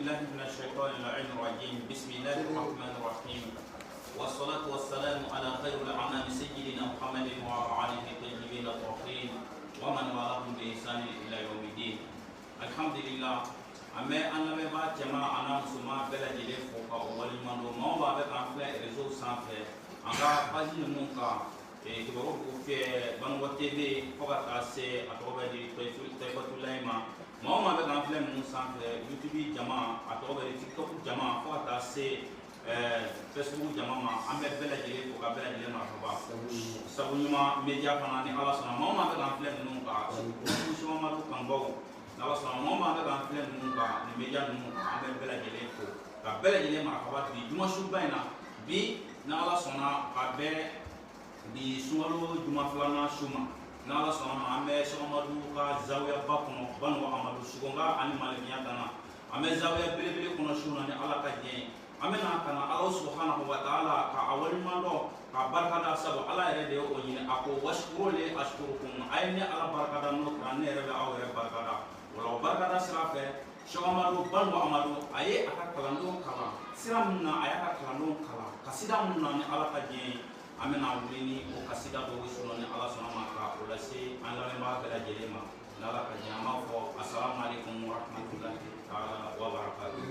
بالله من الشيطان اللعين الرجيم بسم الله الرحمن الرحيم والصلاة والسلام على خير الأنام سيدنا محمد وعلى آله الطيبين الطاهرين ومن والاهم بإحسان إلى يوم الدين الحمد لله أما أنا ما جماعة أنا مسلم بلا جلف فوق أول من دو ما بعد كان في رزق سانفه أنا أجي نموكا كبروا في بنو تي في فوق أسي أتوبة دي تيفوت لايما ما بعد كان في من سانفه يوتيوب جماعة أتوبة دي تيك توك جماعة فوق أسي Facebook jamaah ambil bela jadi buka bela jadi mana apa sebelumnya media panani alas nama mana kan film nungka semua malu kan bau alas nama mana kan film nungka media nungka ambil bela jadi itu bela jadi mana apa di cuma subahnya bi alas sana kabe di sualu cuma fulana suma alas sana ambil semua malu ka zawya bakuno banu amalu sugonga animal niatana ambil zawya beli kuno suna ni ala kaje amena kana Allah subhanahu wa ta'ala ka awali mando ka barkada sabu ala ere de o nyine ako washkurule ashkurukum ayne ala barkada no kan ne rebe awere barkada wala barkada sirafe shawamaru banwa amadu aye aka kalando kala siramna ayaka kalando kala kasida munna ni ala kaje amena wulini o kasida do wisuno ni ala subhanahu wa ta'ala se ala le ma kala jelema nala kaje ama fo assalamu alaikum wa rahmatullahi ta'ala wa barakatuh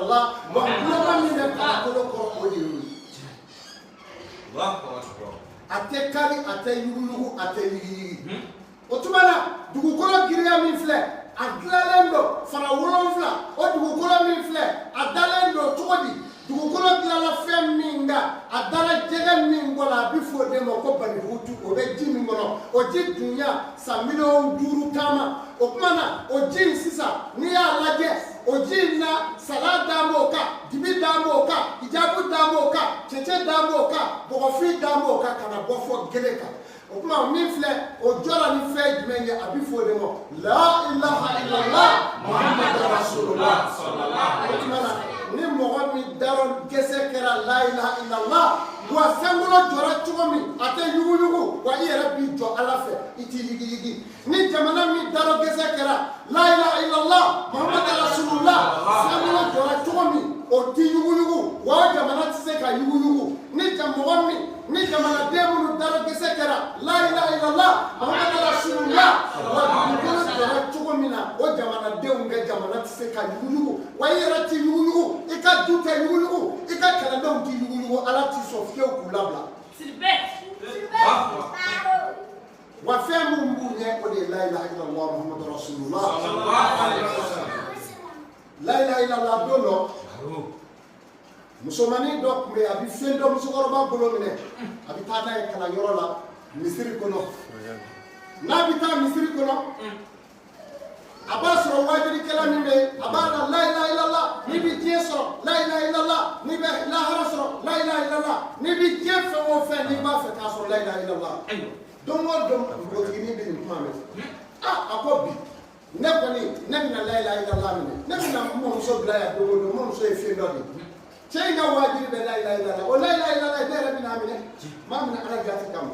illallah wa kulama min ka ko ko odi Allahu akbar. ate kali ate yugu ate yigi otumana dugukolo giriya min filɛ a dilalen do fara wolonfila o dugukolo min filɛ a dalen do cogo di dugukolo dilala fɛn min da a dala jɛgɛ min bɔ la a bi fɔ o de ma ko banibugutu o bɛ ji min kɔnɔ o ji dunya san 5 taama o kumana o ji in sisan n'i y'a lajɛ o ji in na sala d'an b'o kan dibi d'an b'o kan hijabu d'an b'o kan cɛncɛn d'an b'o kan bɔgɔfin d'an b'o kan ka na bɔ fɔ gele kan o kuma min filɛ o jɔra ni fɛn jumɛn ye a bi fɔ o de ma la ilaha illallah muhammadu rasulullah sallallahu alaihi wa sallam ni mɔgɔ min daro gɛsɛ kɛra la ilaha illallah wa sankolo jɔra cogo min a tɛ yuguyugu wa i yɛrɛ b'i jɔ ala fɛ i t'i yigiyigi ni jamana min daro gɛsɛ kɛra la ilaha illallah muhammadu rasulullah sankolo jɔra cogo min o t'i yuguyugu wa o jamana tɛ se ka yuguyugu ni mɔgɔ min ni jamanaden minnu daro gɛsɛ kɛra la ilaha illallah muhammadu rasulullah wa dugukolo jɔra cogo min na o jamanadenw ka jamana tɛ se ka yuguyugu wa i yɛrɛ t'i yuguyugu i ka du tɛ yuguyugu i ka kalandenw t'i yuguyugu ala t'i sɔn fiyewu k'u labila wa fɛn min b'u ɲɛ o de ye la ilaha illallah muhammadu rasulullah la ilaha illallah don dɔ musomanin dɔ tun bɛ yen a bɛ fɛn dɔ musokɔrɔba bolo minɛ a bɛ taa n'a ye kalanyɔrɔ la misiri kɔnɔ n'a bɛ taa misiri kɔnɔ a b'a sɔrɔ wajilikɛla min bɛ yen a b'a la la ilaha illallah n'i bɛ diɲɛ sɔrɔ la ilaha illallah n'i bɛ lahara sɔrɔ la ilaha illallah n'i bɛ diɲɛ fɛn o fɛn n'i b'a fɛ k'a sɔrɔ la ilaha illallah don o don npogotiginin bɛ nin kuma mɛn a ko bi ne kɔni ne bɛna la ilaha illallah minɛ ne bɛna n mɔmuso bila yan don o don n mɔmuso ye fɛn dɔ de ye cɛ in ka wajibi bɛ la ilaha illallah o la ilaha illallah ne yɛrɛ bɛna minɛ maa minɛ ala gati kama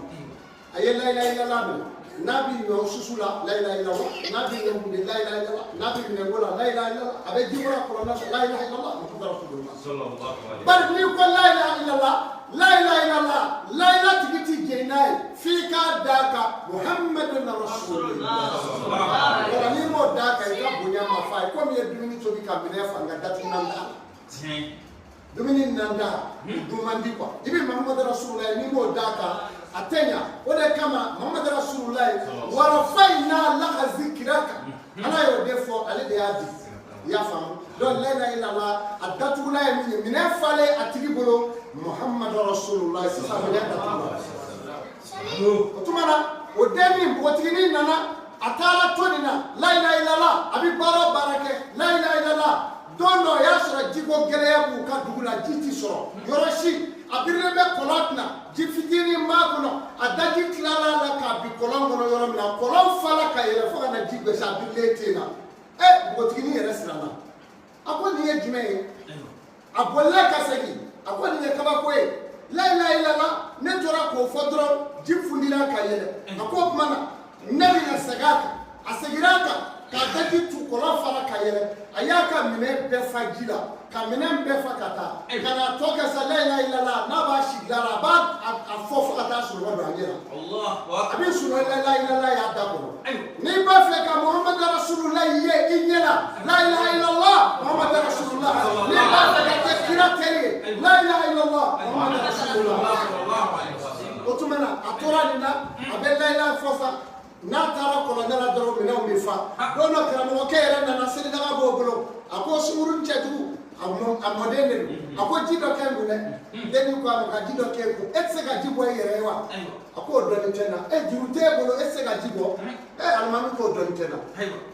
a ye la ilaha illallah minɛ n'a bɛ ɲɔ susu la la ilaha illallah n'a bɛ ɲɔ mun de la ilaha illallah n'a bɛ minɛ ko la la ilaha illallah a bɛ ji bɔra kɔlɔn na la ilaha illallah muhammadu rasulullah bari n'i ko la ilaha illallah la ilaha illallah la ilaha tigi ti jɛn n'a ye f'i k'a d'a kan muhammadu rasulullah wala n'i m'o d'a kan i ka bonya ma fa ye komi i ye dumuni tobi ka minɛ fa nka datugu na d'a la dumuni nan da dun man di quoi i bɛ muhammadu rasulullah n'i m'o d'a kan a tɛ ɲa o de kama muhammadu rasulullah warafa in n'a lahazi kira kan ala y'o de fɔ ale de y'a di i y'a faamu donc la ilaha illallah a datugula ye min ye minɛn falen a tigi bolo muhammadu rasulullah sisan minɛn datugula o tuma na o den min npogotiginin nana a taara to nin na la ilaha illallah a bɛ baara o baara kɛ la ilaha illallah don dɔ o y'a sɔrɔ jiko gɛlɛya b'u ka dugu la ji tɛ sɔrɔ yɔrɔ si a birilen bɛ kɔlɔn kunna ji fitinin b'a kɔnɔ a daji tilala la k'a bin kɔlɔn kɔnɔ yɔrɔ min na kɔlɔn fala ka yɛlɛ fo ka na ji gbɛsi a birilen ten na npogotiginin yɛrɛ siranna a ko nin ye jumɛn ye a bolila ka segin a ko nin ye kabako ye la ilaha illallah ne tora k'o fɔ dɔrɔn ji fundira ka yɛlɛ a ko o tuma na ne bɛna segin a kan a seginna a kan k'a daji tu kɔlɔn fala ka yɛlɛ a y'a ka minɛn bɛɛ fa ji la ka minɛn bɛɛ fa ka taa ka na tɔ kɛ sa la ilaha illallah n'a b'a sigi da la a b'a fɔ fo ka taa sunɔgɔ don a ɲɛ la a bɛ sunɔgɔ la ilaha illallah y'a da kɔnɔ n'i b'a fɛ ka muhammadu rasulullah ye i ɲɛ la la ilaha illallah muhammadu rasulullah n'i b'a fɛ ka kɛ kira teri ye la ilaha illallah muhammadu rasulullah o tuma na a tora nin na a bɛ la ilaha fɔ sa n'a taara kɔlɔnda la dɔrɔn minɛnw bɛ fa don dɔ karamɔgɔkɛ yɛrɛ nana selidaga b'o bolo a ko sungurun cɛjugu a mɔden de don a ko ji dɔ kɛ n kun dɛ denni ko a ma ka ji dɔ kɛ n kun e tɛ se ka ji bɔ i yɛrɛ ye wa a ko o dɔnni tɛ n na juru t'e bolo e tɛ se ka ji bɔ alimami k'o dɔnni tɛ n na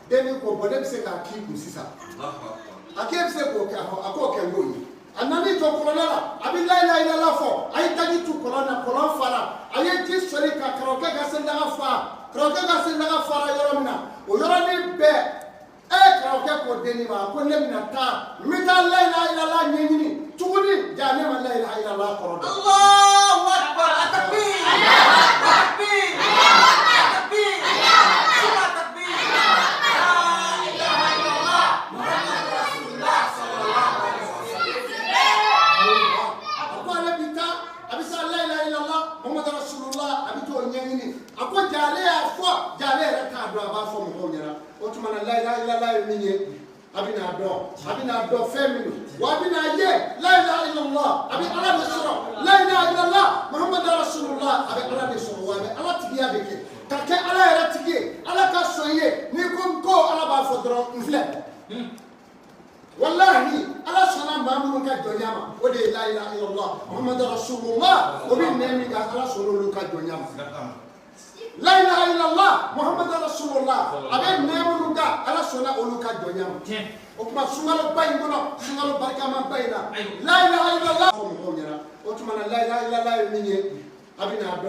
denni ko bɔn ne bɛ se k'a k'i kun sisan a k'e bɛ se k'o kɛ a k'o kɛ n k'o ye a nani jɔ kɔlɔnda la a bɛ la ilaha illallah fɔ a ye daji tu kɔlɔn na kɔlɔn fara a ye ji sɔli ka karamɔgɔkɛ ka selidaga fa karamɔgɔkɛ ka selidaga fara yɔrɔ min na o yɔrɔnin bɛɛ karamɔgɔkɛ ko denni ma ko ne bɛna taa n bɛ taa la ilaha illallah ɲɛɲini tuguni jaa ne ma la ilaha illallah kɔrɔ dɔn. Allahu akbar atakbir atakbir atakbir atakbir la ilaha illallah muhammadu rasulullah sallallahu alaihi wasallam. a ko ale bɛ taa a bɛ taa la ilaha illallah muhammadu rasulullah a bɛ t'o ɲɛɲini a ko jaa ale y'a fɔ jaa ale yɛrɛ t'a dɔn a b'a fɔ mɔgɔw ɲɛna o tuma na la ilaha illallah ye min ye abina do feminu wa abina ye la ilaha illallah abi ala de sura la ilaha illallah muhammad rasulullah abi ala de sura wa abi ala tigiya beke ka ke ala yɛrɛ tigi ala ka soye ni ko ala b'a fɔ dɔrɔn nfilɛ wallahi ala sɔnna maa minnu ka jɔnya ma o de ye la ilaha illallah muhammad rasulullah o bɛ nɛɛ min ka ala sɔnna olu ka jɔnya ma la ilaha illallah muhammad rasulullah a bɛ nɛɛ minnu ka ala sɔnna olu ka jɔnya ma o tuma sunkalo ba in kɔnɔ sunkalo barikama ba in na la ilaha illallah fɔ mɔgɔw ɲɛna o tuma na la ilaha illallah ye min ye abina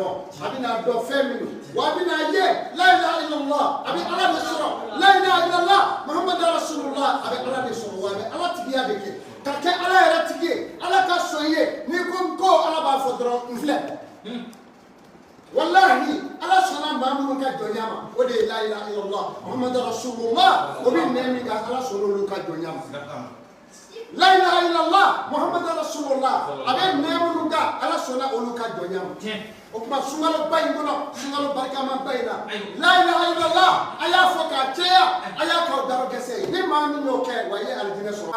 dɔn fɛn minnu wa abina ye la ilaha illallah abi ala de sɔrɔ la ilaha illallah muhammad rasulullah abi ala de sɔrɔ wa abi ala tigiya bɛ kɛ ka kɛ ala yɛrɛ tigi ye ala ka sɔn ye ni ko ala b'a fɔ dɔrɔn nfilɛ wallahi ala sɔnna maa minnu ka jɔnya ma o de ye la ilaha illallah muhammad rasulullah o bɛ nɛɛ min ka ala sɔnna olu ka jɔnya ma la ilaha illallah muhammad rasulullah a bɛ nɛɛ minnu ka ala sɔnna olu ka jɔnya ma o tuma sunkalo ba in kɔnɔ sunkalo barikama ba in na la ilaha illallah a y'a fɔ k'a caya a y'a k'aw daro gɛsɛ ye ni maa min y'o kɛ wa i ye alijinɛ sɔrɔ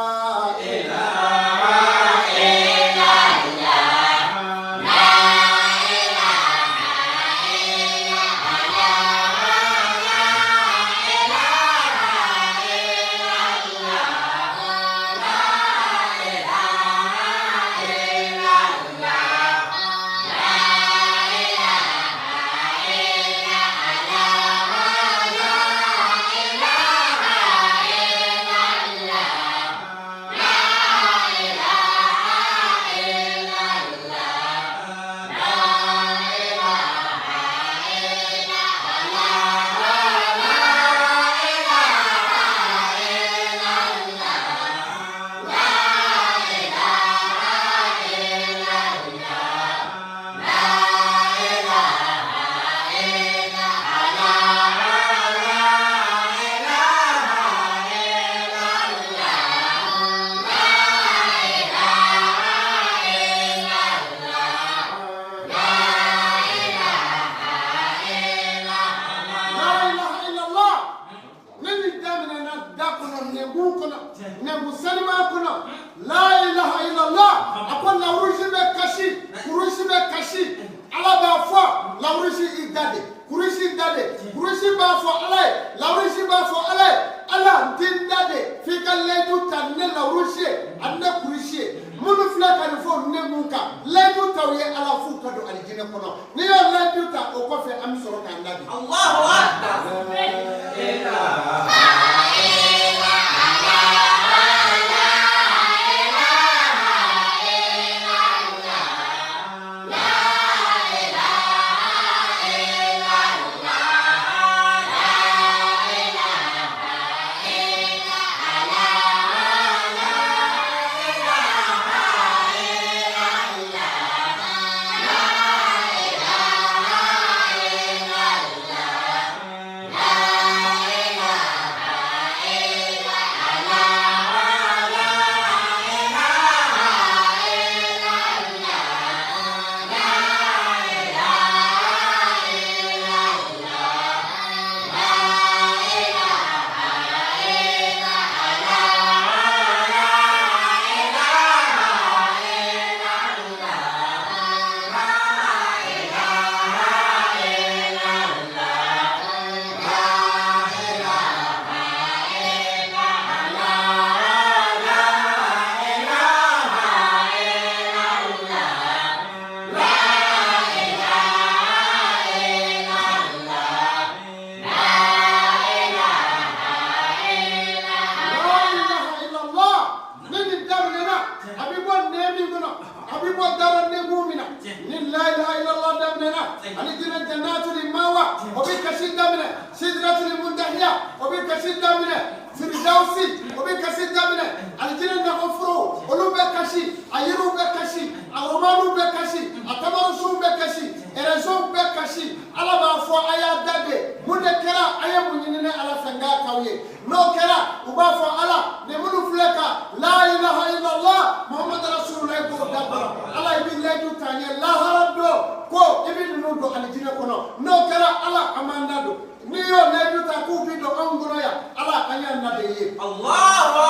Allah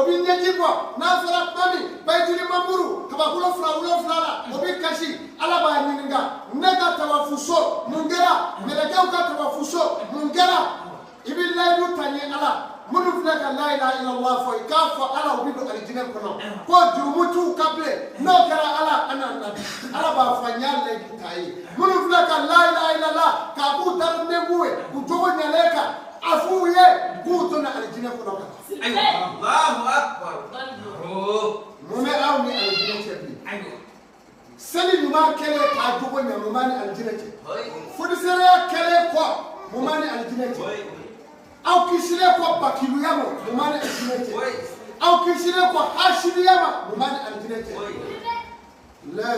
bi nyaji ko na fara mami baytuli mamuru kabakulo fula o bi kashi ala ba nyininga nega tawafuso mungera melekeu ka tawafuso mungera ibillahi du tanye ala munu flaka la ilaha illallah fo ikafo ala ubido alijine kono ko jumutu kable no kara ala nabi ala ba fanya le gitai munu flaka la ilaha illallah ka bu dar nebuwe ku jogo nyaleka afuye ku to na alijine kono Allahu akbar mume aw ni alijine chebi seli numa kele ka jogo nyamani alijine che fodi sere kele ko mumani alijine che au kishire kwa bakiluyamo mumane aljinete au kishire kwa hashiriyama mumane aljinete la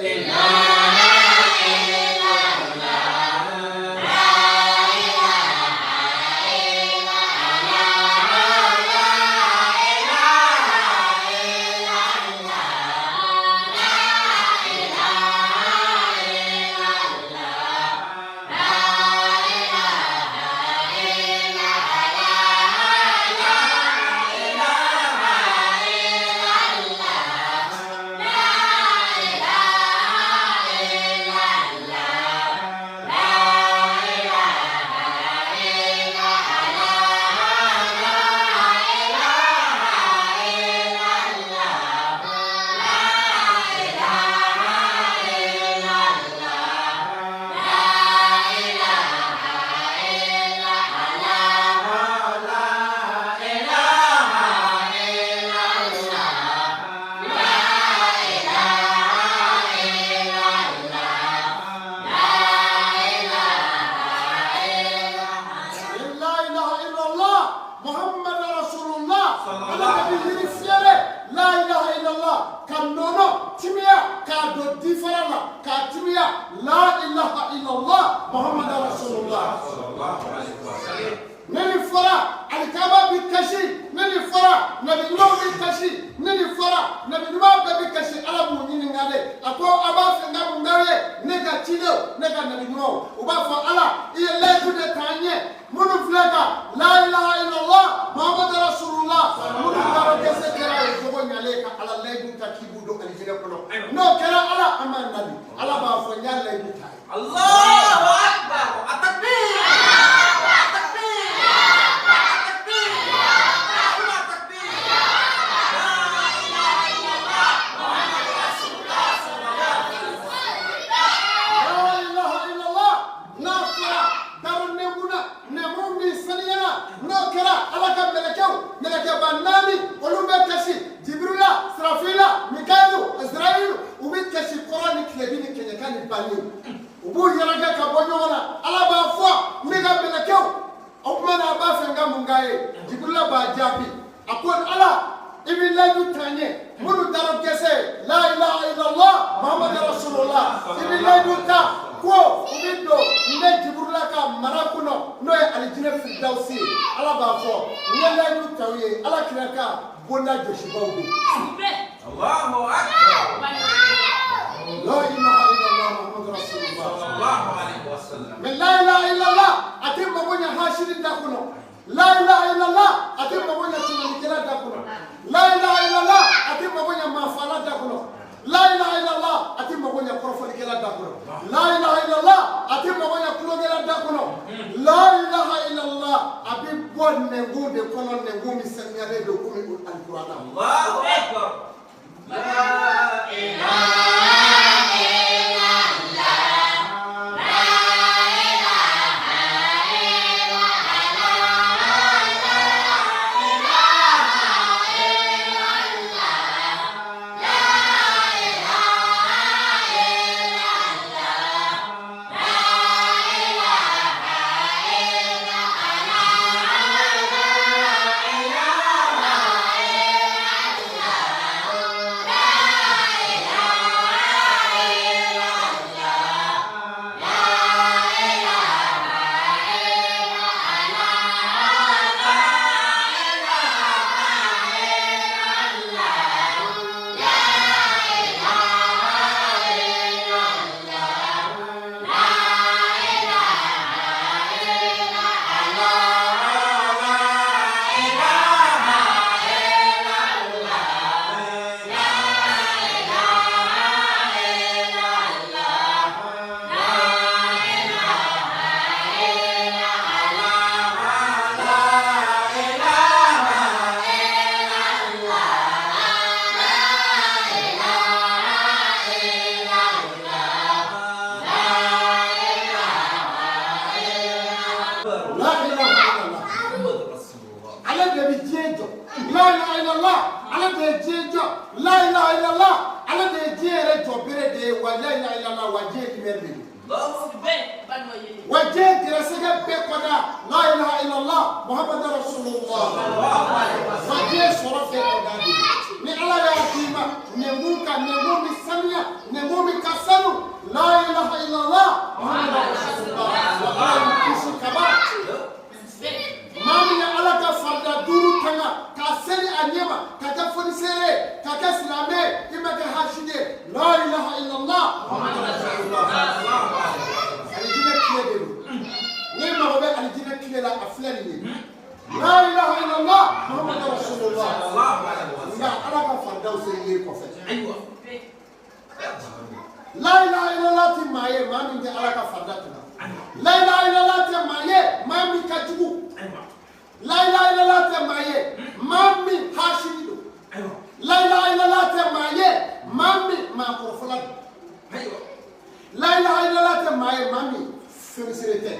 ilaha illallah ala de jejo la ilaha illallah ala de jere jobere de wa la ilaha illallah wa je dimerde wa je dirasega be koda la ilaha illallah muhammadur rasulullah wa je sorofe koda ni ala ya kima ne muka ne mumi sanya ne mumi kasanu la ilaha illallah muhammadur rasulullah wa kishikaba mami ya ala ka farda duru tanga ka seli anyema ka ka fonisere ka ka silame imaka hashide la ilaha illallah muhammadur rasulullah alijina kiyebe ni magobe alijina kiyela aflani la ilaha illallah muhammadur rasulullah ya ala ka farda useli ko fe aywa la ilaha illallah ti maye mami de ala ka farda tanga la ilaha illallah ti maye mami ka jugu la ilaha illallah te maye mami hashido la ilaha illallah te maye mami ma korfola la ilaha illallah te maye mami ferisirete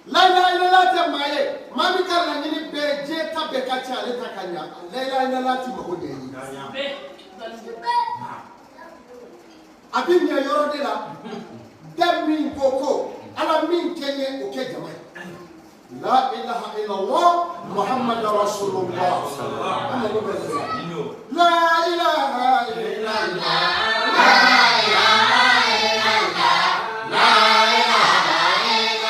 la ilaha illallah te maye mami kala ngini be je tabe ka chale takanya la ilaha illallah ti mako de yi abin ya yoro de la demi koko ala min kenye o ke jama لا إله إلا الله محمد رسول الله لا إله إلا الله لا إله إلا الله لا إله إلا الله لا إله إلا الله لا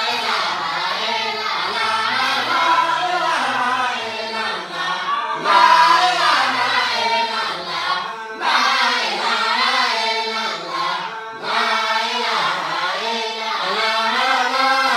إله إلا الله لا إله إلا الله لا إله إلا الله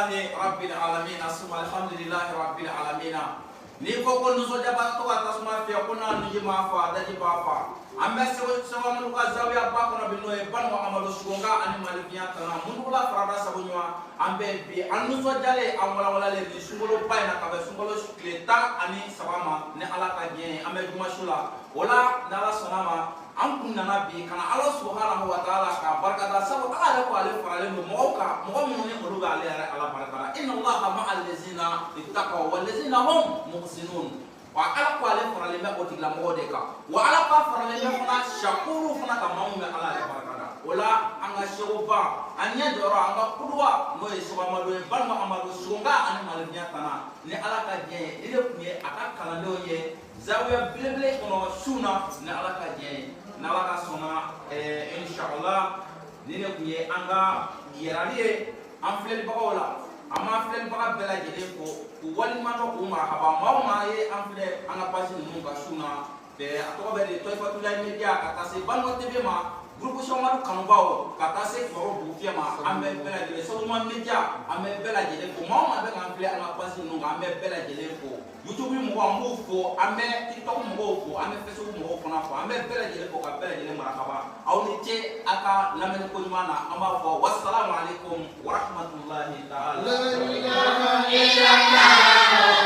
lillahi rabbil alamin asma alhamdulillahi rabbil alamin ni ko ko nuso jaba to atasma fi kuna ni ma fa daji ba fa ambe so mun ka zawiya ba ko bi no e ban wa amalo sugonga ani malifiya kana mun kula farada sabunywa ambe bi anuso jale amwala wala le ni sungolo bayna ka be sungolo kleta ani sabama ne ala ka gen ambe juma shula wala dala sonama an kun nana bi kana Allah subhanahu wa ta'ala ka barkada sabu ala ko ale farale mo moka mo min ne olu ga ale ala barkada inna allaha ma'al ladzina ittaqaw wal ladzina hum muhsinun wa ala ko ale farale me otigla mo de ka wa ala ka farale me fana shakuru fana ka mamu me ala ale barkada wala anga shoba anya doro anga kudwa no e soba ma do e balma amado sunga ani malnya tana ne ala ka je ile kunye aka kala do ye zawiya bilebele kono suna ne ala ka je nalaka sona inshallah nene kuye anga yeraliye an filel bagawola ama filel baga bela jele ko wali mano ko marhaba mawma ye an file anga pasi nu ka suna be atobe de toy fatula media ka tase bango tebe ma groupe shomar kanbawo ka tase foro bu fiema ambe bela jele so mo media ambe bela jele ko mawma be an file anga pasi nu ambe bela jele ko YouTube mo ambo fo ambe TikTok mo fo ambe Facebook mo fo na fo ambe bela jele ko ka bela jele marhaba awni te aka lamen ko mana amba fo wassalamu alaikum wa rahmatullahi ta'ala la ilaha illallah